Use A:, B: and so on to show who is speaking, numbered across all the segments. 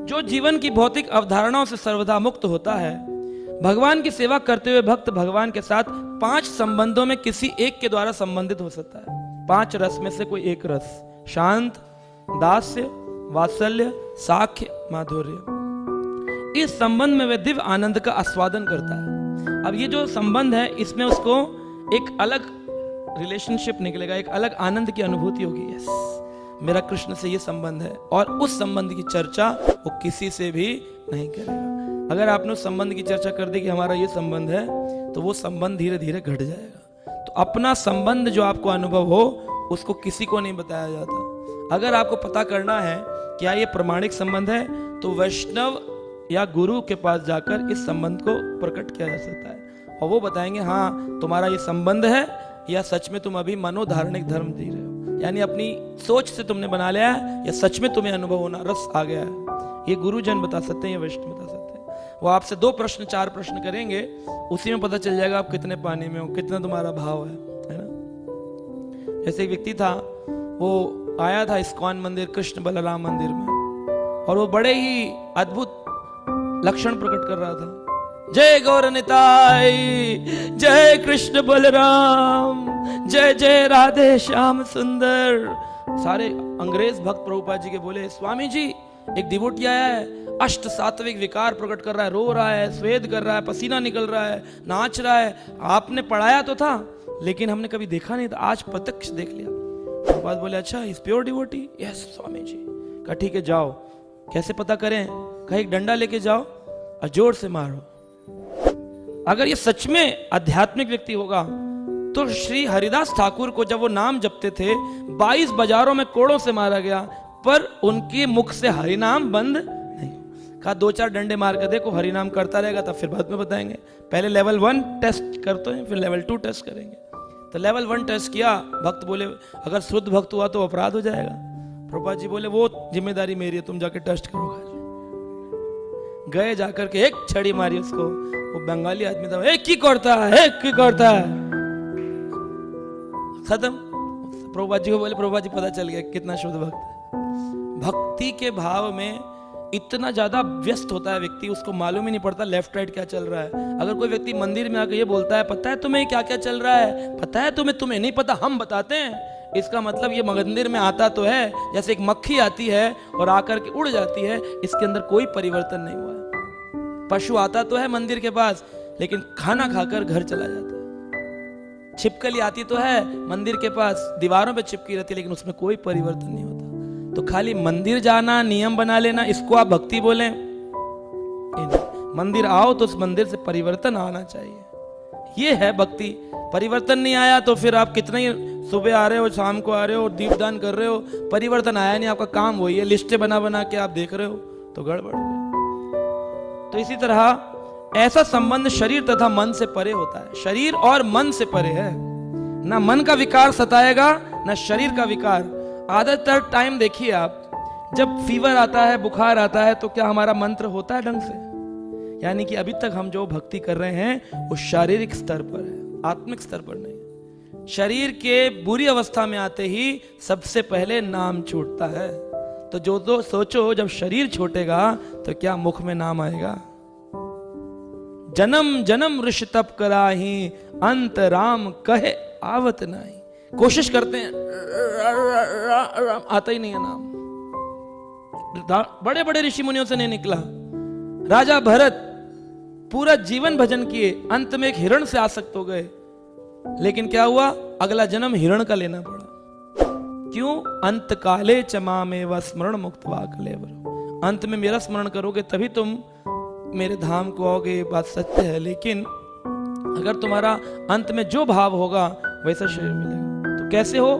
A: जो जीवन की भौतिक अवधारणाओं से सर्वदा मुक्त होता है, भगवान की सेवा करते हुए भक्त भगवान के साथ 5 संबंधों में किसी एक के द्वारा संबंधित हो सकता है। 5 रस में से कोई एक रस, शांत, दास्य, वात्सल्य, साख्य, माधुर्य। इस संबंध में वह दिव्य आनंद का आस्वादन करता है। अब ये जो संबंध है, इसमें उसको एक अलग रिलेशनशिप निकलेगा, एक अलग आनंद की अनुभूति होगी। यस, मेरा कृष्ण से ये संबंध है, और उस संबंध की चर्चा वो किसी से भी नहीं करेगा। अगर आपने उस संबंध की चर्चा कर दी कि हमारा ये संबंध है, तो वो संबंध धीरे धीरे घट जाएगा। तो अपना संबंध जो आपको अनुभव हो, उसको किसी को नहीं बताया जाता। अगर आपको पता करना है क्या ये प्रमाणिक संबंध है, तो वैष्णव या गुरु के पास जाकर इस संबंध को प्रकट किया जा सकता है, और वो बताएंगे हाँ तुम्हारा ये संबंध है, या सच में तुम अभी मनोधार्मिक धर्म जी रहे हो, यानी अपनी सोच से तुमने बना लिया है, या सच में तुम्हें अनुभव होना, रस आ गया है। ये गुरुजन बता सकते हैं, ये वैष्णव बता सकते हैं। वो आपसे 2 प्रश्न 4 प्रश्न करेंगे, उसी में पता चल जाएगा आप कितने पानी में हो, कितना तुम्हारा भाव है ना। जैसे एक व्यक्ति था, वो आया था इस्कॉन मंदिर, कृष्ण बलराम मंदिर में, और वो बड़े ही अद्भुत लक्षण प्रकट कर रहा था। जय गौर निताई, जय कृष्ण बलराम, जय जय राधे श्याम सुंदर। सारे अंग्रेज भक्त प्रभुपाद जी के बोले, स्वामी जी एक डिवोटी आया है, अष्ट सात्विक विकार प्रकट कर रहा है, रो रहा है, स्वेद कर रहा है, पसीना निकल रहा है, नाच रहा है। आपने पढ़ाया तो था, लेकिन हमने कभी देखा नहीं था, आज प्रत्यक्ष देख लिया। प्रभुपाद बोले, अच्छा इस pure devotee? Yes Swami ji. कहा ठीक है जाओ। कैसे पता करें? कहा एक डंडा लेके जाओ और जोर से मारो। अगर ये सच में आध्यात्मिक व्यक्ति होगा, तो श्री हरिदास ठाकुर को जब वो नाम जपते थे, 22 बाजारों में कोड़ों से मारा गया, पर उनके मुख से हरिनाम बंद नहीं। कहा 2-4 डंडे मार कर देखो, हरिनाम करता रहेगा, तब फिर बाद में बताएंगे। पहले लेवल 1 टेस्ट करते हैं, फिर लेवल 2 टेस्ट करेंगे। तो लेवल 1 टेस्ट किया, भक्त बोले अगर शुद्ध भक्त हुआ तो अपराध हो जाएगा। प्रभुपाद जी बोले वो जिम्मेदारी मेरी है, तुम जाके टेस्ट करो। गए जाकर के एक छड़ी मारी उसको, वो बंगाली आदमी था, एक की करता है, एक की करता है, खत्म। प्रभुपाद जी को बोले, प्रभुपाद जी पता चल गया कितना शुद्ध भक्त है। भक्ति के भाव में इतना ज्यादा व्यस्त होता है व्यक्ति, उसको मालूम ही नहीं पड़ता लेफ्ट राइट क्या चल रहा है। अगर कोई व्यक्ति मंदिर में आकर ये बोलता है पता है तुम्हें क्या क्या चल रहा है, पता है तुम्हें नहीं पता, हम बताते हैं, इसका मतलब ये मंदिर में आता तो है, जैसे एक मक्खी आती है और आकर के उड़ जाती है, इसके अंदर कोई परिवर्तन नहीं हुआ है। पशु आता तो है मंदिर के पास, लेकिन खाना खाकर घर चला जाता है। छिपकली आती तो है मंदिर के पास, दीवारों पे चिपकी रहती है, लेकिन उसमें कोई परिवर्तन नहीं होता। तो खाली मंदिर जाना, नियम बना लेना, इसको आप भक्ति बोलें? मंदिर आओ तो उस मंदिर से परिवर्तन आना चाहिए, ये है भक्ति। परिवर्तन नहीं आया तो फिर आप कितने ही सुबह आ रहे हो, शाम को आ रहे हो, दीपदान कर रहे हो, परिवर्तन आया नहीं, आपका काम वही है, लिस्टें बना बना के आप देख रहे हो, तो गड़बड़ है। तो इसी तरह ऐसा संबंध शरीर तथा मन से परे होता है। शरीर और मन से परे है, ना मन का विकार सताएगा ना शरीर का विकार। आदतर टाइम देखिए आप, जब फीवर आता है, बुखार आता है, तो क्या हमारा मंत्र होता है ढंग से? यानी कि अभी तक हम जो भक्ति कर रहे हैं वो शारीरिक स्तर पर है, आत्मिक स्तर पर नहीं। शरीर के बुरी अवस्था में आते ही सबसे पहले नाम छूटता है। तो जो सोचो, जब शरीर छूटेगा तो क्या मुख में नाम आएगा? जन्म जन्म ऋषि तप कराही, अंत राम कहे आवत नहीं। कोशिश करते हैं, आता ही नहीं है नाम। बड़े बड़े ऋषि मुनियों से नहीं निकला। राजा भरत पूरा जीवन भजन किए, अंत में एक हिरण से आसक्त हो गए, लेकिन क्या हुआ? अगला जन्म हिरण का लेना पड़ा। क्यों? अंत काले चमा में व स्मरण मुक्त वाकलेवर। अंत में मेरा स्मरण करोगे तभी तुम मेरे धाम को आओगे, ये बात सत्य है। लेकिन अगर तुम्हारा अंत में जो भाव होगा वैसा शरीर मिलेगा। तो कैसे हो?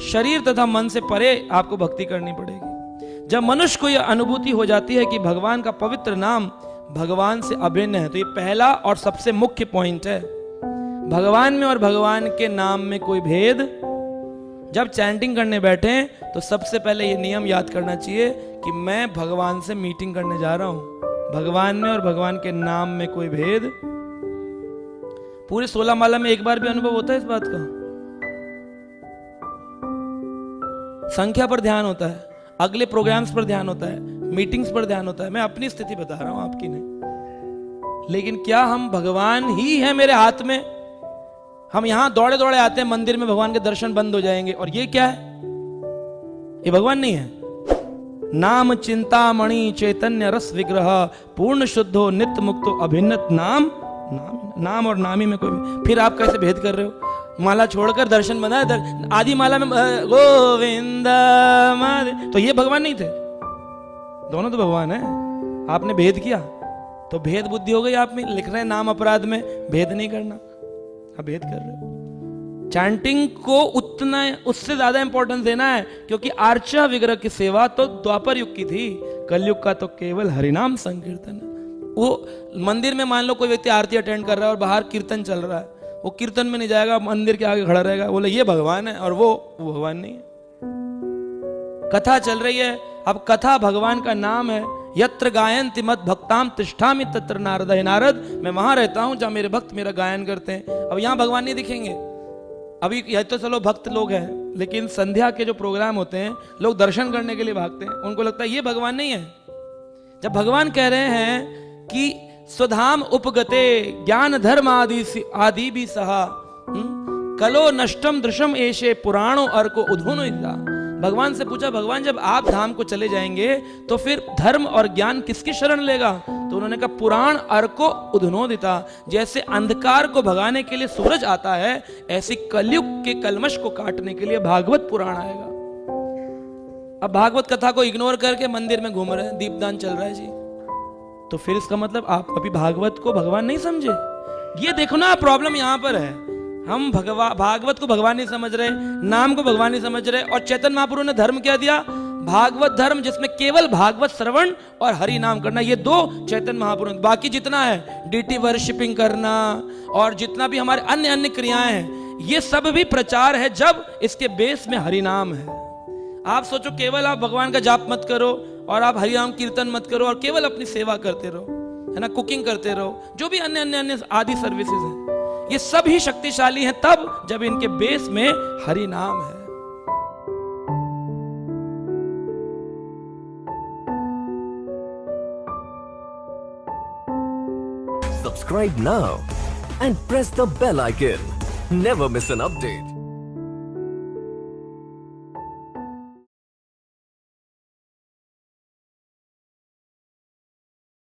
A: शरीर तथा मन से परे आपको भक्ति करनी पड़ेगी। जब मनुष्य को यह अनुभूति हो जाती है कि भगवान का पवित्र नाम भगवान से अभिन्न है, तो ये पहला और सबसे मुख्य पॉइंट है। भगवान में और भगवान के नाम में कोई भेद। जब चैंटिंग करने बैठे तो सबसे पहले ये नियम याद करना चाहिए कि मैं भगवान से मीटिंग करने जा रहा हूं। भगवान में और भगवान के नाम में कोई भेद। पूरे 16 माला में एक बार भी अनुभव होता है इस बात का? संख्या पर ध्यान होता है, अगले प्रोग्राम्स पर ध्यान होता है, मीटिंग्स पर ध्यान होता है। मैं अपनी स्थिति बता रहा हूं, आपकी नहीं। लेकिन क्या हम भगवान ही है मेरे हाथ में? हम यहां दौड़े दौड़े आते हैं मंदिर में, भगवान के दर्शन बंद हो जाएंगे, और ये क्या है? ये भगवान नहीं है। नाम चिंतामणि चैतन्य रस विग्रह पूर्ण शुद्धो नित्य मुक्तो अभिन्नत नाम। नाम और नामी में कोई भी, फिर आप कैसे भेद कर रहे हो? माला छोड़कर दर्शन बना, आदि माला में गोविंद, तो ये भगवान नहीं थे? दोनों तो भगवान है। आपने भेद किया तो भेद बुद्धि हो गई आप में। लिख रहे हैं नाम अपराध में, भेद नहीं करना, आप भेद कर रहे हो। चैंटिंग को उतना, उससे ज्यादा इंपॉर्टेंस देना है, क्योंकि आर्चा विग्रह की सेवा तो द्वापर युग की थी, कलयुग का तो केवल हरिनाम संकीर्तन है। वो मंदिर में मान लो कोई व्यक्ति आरती अटेंड कर रहा है और बाहर कीर्तन चल रहा है, वो कीर्तन में नहीं जाएगा, मंदिर के आगे खड़ा रहेगा, बोले ये भगवान है, और वो भगवान नहीं है। कथा चल रही है, अब कथा भगवान का नाम है। यत्र गायन्ति मत भक्ताम तिष्ठामि तत्र नारद। है नारद, मैं वहां रहता हूं जहां मेरे भक्त मेरा गायन करते हैं। अब यहां भगवान नहीं दिखेंगे। अभी यह तो चलो भक्त लोग हैं, लेकिन संध्या के जो प्रोग्राम होते हैं, लोग दर्शन करने के लिए भागते हैं, उनको लगता है ये भगवान नहीं है। जब भगवान कह रहे हैं कि स्वधाम उपगते ज्ञान धर्म आदि भी सहा कलो नष्टम दृशम एशे पुराणो अर्को उद्धोनिता। भगवान से पूछा, भगवान जब आप धाम को चले जाएंगे तो फिर धर्म और ज्ञान किसकी शरण लेगा? तो उन्होंने कहा पुराण अर्को उद्धोदिता। जैसे अंधकार को भगाने के लिए सूरज आता है, ऐसी कलयुग के कलमश को काटने के लिए भागवत पुराण आएगा। अब भागवत कथा को इग्नोर करके मंदिर में घूम रहे हैं, दीपदान चल रहा है जी, तो फिर इसका मतलब आप अभी भागवत को भगवान नहीं समझे। ये देखो ना, प्रॉब्लम यहां पर है। हम भागवत को भगवान नहीं समझ रहे, नाम को भगवान नहीं समझ रहे। और चैतन्य महाप्रभु ने धर्म क्या दिया? भागवत धर्म, जिसमें केवल भागवत श्रवण और हरि नाम करना, ये दो चैतन्य महाप्रभु। बाकी जितना है डीटी वर्शिपिंग करना और जितना भी हमारे अन्य अन्य क्रियाएं हैं, ये सब भी प्रचार है जब इसके बेस में हरि नाम है। आप सोचो केवल आप भगवान का जाप मत करो और आप हरि नाम कीर्तन मत करो और केवल अपनी सेवा करते रहो, है ना, कुकिंग करते रहो, जो भी अन्य अन्य अन्य आदि सर्विसेज हैं, ये सब ही शक्तिशाली हैं तब जब इनके बेस में हरि नाम है।
B: Subscribe now and press the bell icon. Never miss an update.